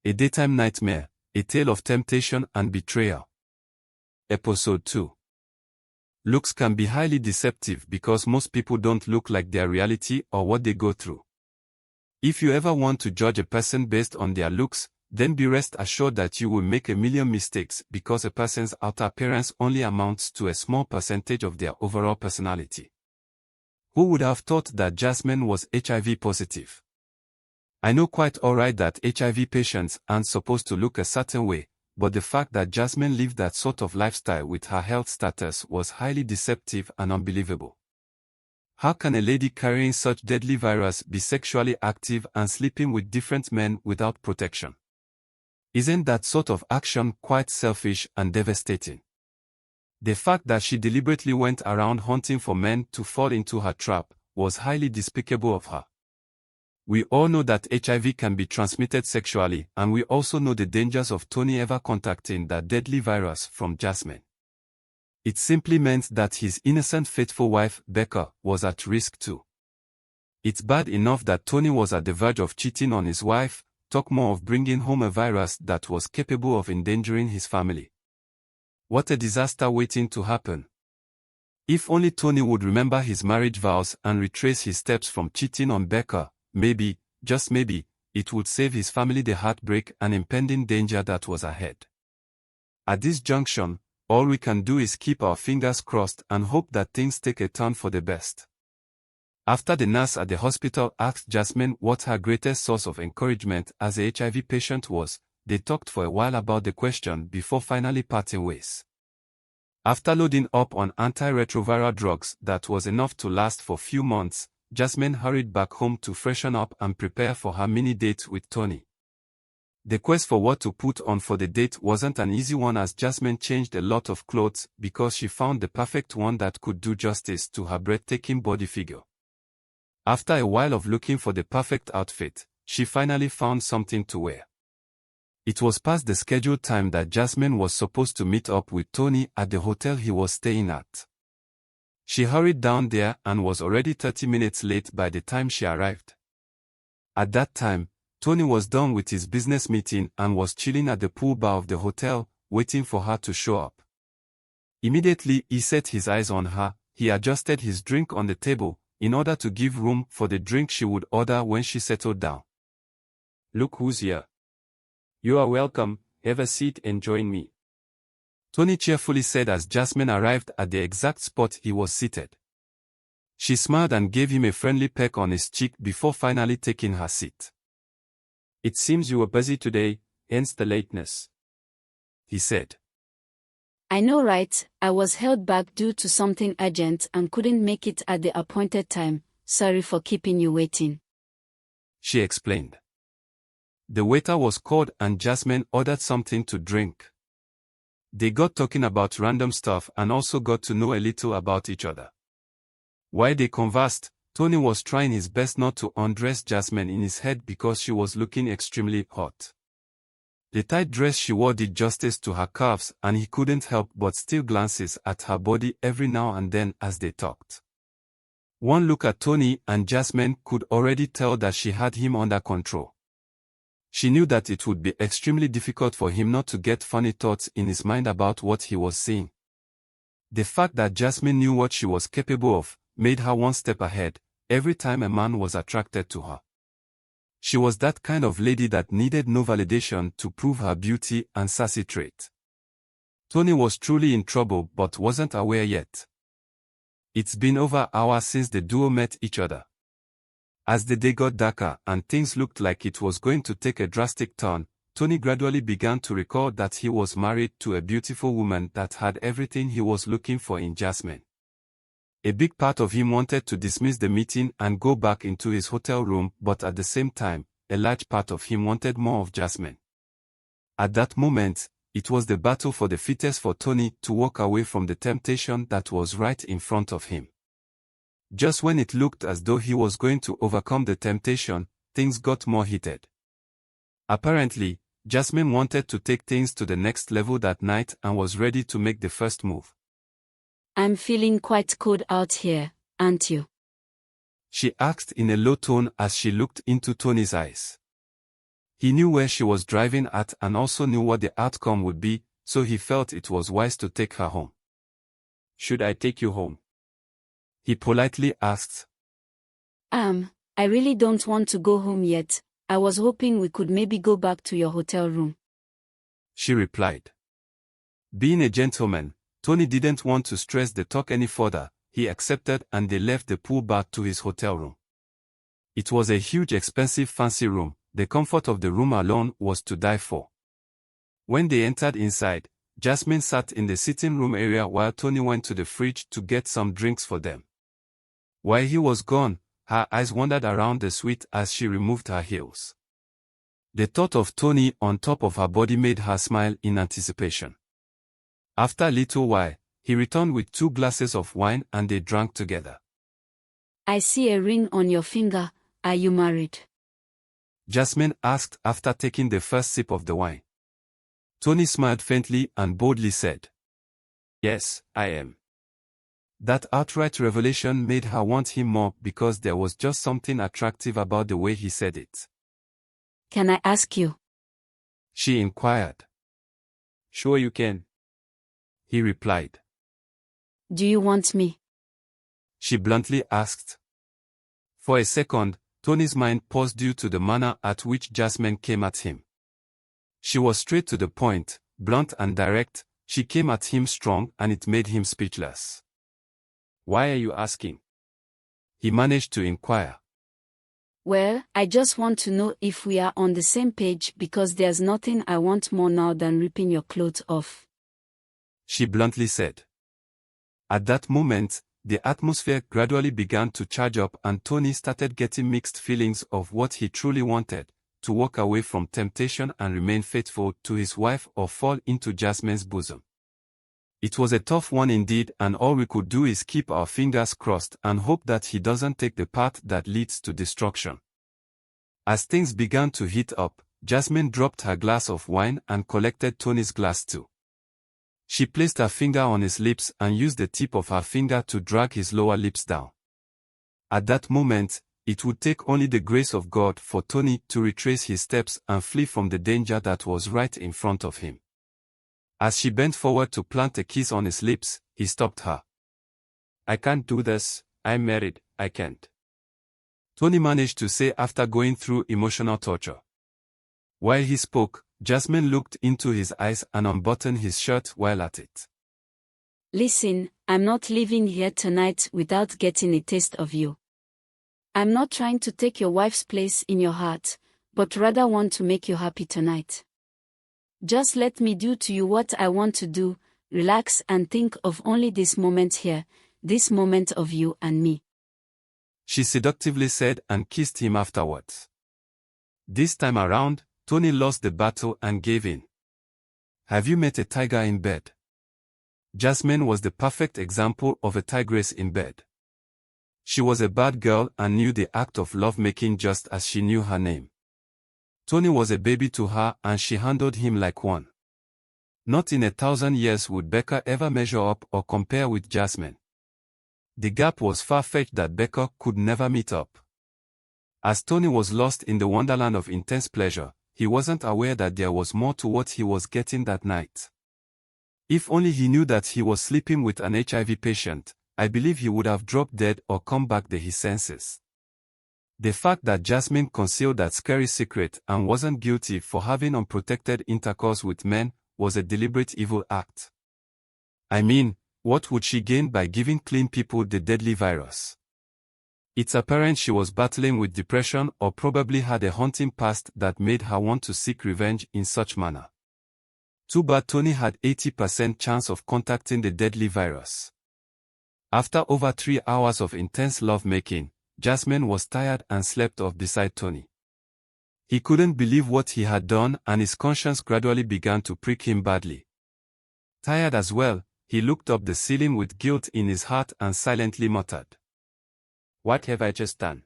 A Daytime Nightmare, A Tale of Temptation and Betrayal. Episode 2. Looks can be highly deceptive because most people don't look like their reality or what they go through. If you ever want to judge a person based on their looks, then be rest assured that you will make a million mistakes because a person's outer appearance only amounts to a small percentage of their overall personality. Who would have thought that Jasmine was HIV positive? I know quite alright that HIV patients aren't supposed to look a certain way, but the fact that Jasmine lived that sort of lifestyle with her health status was highly deceptive and unbelievable. How can a lady carrying such deadly virus be sexually active and sleeping with different men without protection? Isn't that sort of action quite selfish and devastating? The fact that she deliberately went around hunting for men to fall into her trap was highly despicable of her. We all know that HIV can be transmitted sexually, and we also know the dangers of Tony ever contacting that deadly virus from Jasmine. It simply meant that his innocent faithful wife, Becca, was at risk too. It's bad enough that Tony was at the verge of cheating on his wife, talk more of bringing home a virus that was capable of endangering his family. What a disaster waiting to happen. If only Tony would remember his marriage vows and retrace his steps from cheating on Becca, maybe, just maybe, it would save his family the heartbreak and impending danger that was ahead. At this junction, all we can do is keep our fingers crossed and hope that things take a turn for the best. After the nurse at the hospital asked Jasmine what her greatest source of encouragement as a HIV patient was, they talked for a while about the question before finally parting ways. After loading up on antiretroviral drugs that was enough to last for few months, Jasmine hurried back home to freshen up and prepare for her mini-date with Tony. The quest for what to put on for the date wasn't an easy one as Jasmine changed a lot of clothes because she found the perfect one that could do justice to her breathtaking body figure. After a while of looking for the perfect outfit, she finally found something to wear. It was past the scheduled time that Jasmine was supposed to meet up with Tony at the hotel he was staying at. She hurried down there and was already 30 minutes late by the time she arrived. At that time, Tony was done with his business meeting and was chilling at the pool bar of the hotel, waiting for her to show up. Immediately he set his eyes on her, he adjusted his drink on the table, in order to give room for the drink she would order when she settled down. "Look who's here. You are welcome, have a seat and join me," Tony cheerfully said as Jasmine arrived at the exact spot he was seated. She smiled and gave him a friendly peck on his cheek before finally taking her seat. "It seems you were busy today, hence the lateness," he said. "I know, right? I was held back due to something urgent and couldn't make it at the appointed time. Sorry for keeping you waiting," she explained. The waiter was called and Jasmine ordered something to drink. They got talking about random stuff and also got to know a little about each other. While they conversed, Tony was trying his best not to undress Jasmine in his head because she was looking extremely hot. The tight dress she wore did justice to her curves and he couldn't help but steal glances at her body every now and then as they talked. One look at Tony and Jasmine could already tell that she had him under control. She knew that it would be extremely difficult for him not to get funny thoughts in his mind about what he was seeing. The fact that Jasmine knew what she was capable of made her one step ahead every time a man was attracted to her. She was that kind of lady that needed no validation to prove her beauty and sassy trait. Tony was truly in trouble but wasn't aware yet. It's been over hours since the duo met each other. As the day got darker and things looked like it was going to take a drastic turn, Tony gradually began to recall that he was married to a beautiful woman that had everything he was looking for in Jasmine. A big part of him wanted to dismiss the meeting and go back into his hotel room, but at the same time, a large part of him wanted more of Jasmine. At that moment, it was the battle for the fittest for Tony to walk away from the temptation that was right in front of him. Just when it looked as though he was going to overcome the temptation, things got more heated. Apparently, Jasmine wanted to take things to the next level that night and was ready to make the first move. "I'm feeling quite cold out here, aren't you?" she asked in a low tone as she looked into Tony's eyes. He knew where she was driving at and also knew what the outcome would be, so he felt it was wise to take her home. "Should I take you home?" he politely asked. I really don't want to go home yet. I was hoping we could maybe go back to your hotel room," she replied. Being a gentleman, Tony didn't want to stress the talk any further. He accepted and they left the pool back to his hotel room. It was a huge, expensive, fancy room. The comfort of the room alone was to die for. When they entered inside, Jasmine sat in the sitting room area while Tony went to the fridge to get some drinks for them. While he was gone, her eyes wandered around the suite as she removed her heels. The thought of Tony on top of her body made her smile in anticipation. After a little while, he returned with 2 glasses of wine and they drank together. "I see a ring on your finger. Are you married?" Jasmine asked after taking the first sip of the wine. Tony smiled faintly and boldly said, "Yes, I am." That outright revelation made her want him more because there was just something attractive about the way he said it. "Can I ask you?" she inquired. "Sure you can," he replied. "Do you want me?" she bluntly asked. For a second, Tony's mind paused due to the manner at which Jasmine came at him. She was straight to the point, blunt and direct. She came at him strong and it made him speechless. "Why are you asking?" he managed to inquire. "Well, I just want to know if we are on the same page because there's nothing I want more now than ripping your clothes off," she bluntly said. At that moment, the atmosphere gradually began to charge up and Tony started getting mixed feelings of what he truly wanted, to walk away from temptation and remain faithful to his wife or fall into Jasmine's bosom. It was a tough one indeed, and all we could do is keep our fingers crossed and hope that he doesn't take the path that leads to destruction. As things began to heat up, Jasmine dropped her glass of wine and collected Tony's glass too. She placed her finger on his lips and used the tip of her finger to drag his lower lips down. At that moment, it would take only the grace of God for Tony to retrace his steps and flee from the danger that was right in front of him. As she bent forward to plant a kiss on his lips, he stopped her. "I can't do this, I'm married, I can't," Tony managed to say after going through emotional torture. While he spoke, Jasmine looked into his eyes and unbuttoned his shirt while at it. "Listen, I'm not leaving here tonight without getting a taste of you. I'm not trying to take your wife's place in your heart, but rather want to make you happy tonight. Just let me do to you what I want to do, relax and think of only this moment here, this moment of you and me," she seductively said and kissed him afterwards. This time around, Tony lost the battle and gave in. Have you met a tiger in bed? Jasmine was the perfect example of a tigress in bed. She was a bad girl and knew the act of lovemaking just as she knew her name. Tony was a baby to her and she handled him like one. Not in 1,000 years would Becca ever measure up or compare with Jasmine. The gap was far-fetched that Becca could never meet up. As Tony was lost in the wonderland of intense pleasure, he wasn't aware that there was more to what he was getting that night. If only he knew that he was sleeping with an HIV patient, I believe he would have dropped dead or come back to his senses. The fact that Jasmine concealed that scary secret and wasn't guilty for having unprotected intercourse with men was a deliberate evil act. I mean, what would she gain by giving clean people the deadly virus? It's apparent she was battling with depression or probably had a haunting past that made her want to seek revenge in such manner. Too bad Tony had 80% chance of contacting the deadly virus. After over 3 hours of intense lovemaking, Jasmine was tired and slept off beside Tony. He couldn't believe what he had done and his conscience gradually began to prick him badly. Tired as well, he looked up the ceiling with guilt in his heart and silently muttered, "What have I just done?"